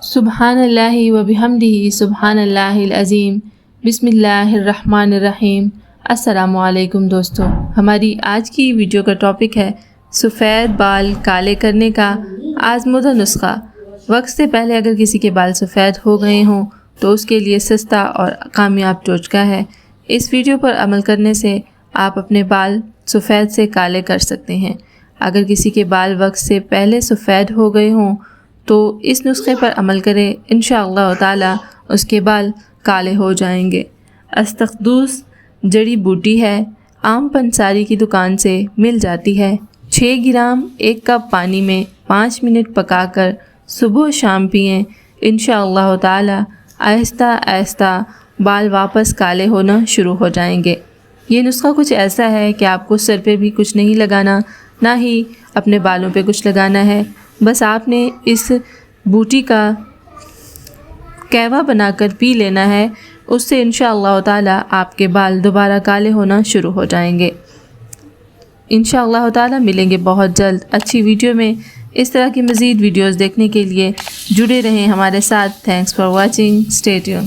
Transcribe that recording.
سبحان اللہ و بحمدہ سبحان اللہ العظیم بسم اللہ الرحمن الرحیم۔ السلام علیکم دوستو، ہماری آج کی ویڈیو کا ٹاپک ہے سفید بال کالے کرنے کا آزمودہ نسخہ۔ وقت سے پہلے اگر کسی کے بال سفید ہو گئے ہوں تو اس کے لیے سستا اور کامیاب ٹوٹکا ہے۔ اس ویڈیو پر عمل کرنے سے آپ اپنے بال سفید سے کالے کر سکتے ہیں۔ اگر کسی کے بال وقت سے پہلے سفید ہو گئے ہوں تو اس نسخے پر عمل کریں، انشاءاللہ تعالی اس کے بال کالے ہو جائیں گے۔ استخدوس جڑی بوٹی ہے، عام پنساری کی دکان سے مل جاتی ہے۔ 6 گرام 1 کپ پانی میں 5 منٹ پکا کر صبح و شام پئیں، انشاءاللہ تعالی آہستہ آہستہ بال واپس کالے ہونا شروع ہو جائیں گے۔ یہ نسخہ کچھ ایسا ہے کہ آپ کو سر پہ بھی کچھ نہیں لگانا، نہ ہی اپنے بالوں پہ کچھ لگانا ہے، بس آپ نے اس بوٹی کا کہوہ بنا کر پی لینا ہے۔ اس سے انشاءاللہ تعالی آپ کے بال دوبارہ کالے ہونا شروع ہو جائیں گے۔ انشاءاللہ تعالی ملیں گے بہت جلد اچھی ویڈیو میں۔ اس طرح کی مزید ویڈیوز دیکھنے کے لیے جڑے رہیں ہمارے ساتھ۔ Thanks for watching, stay tune.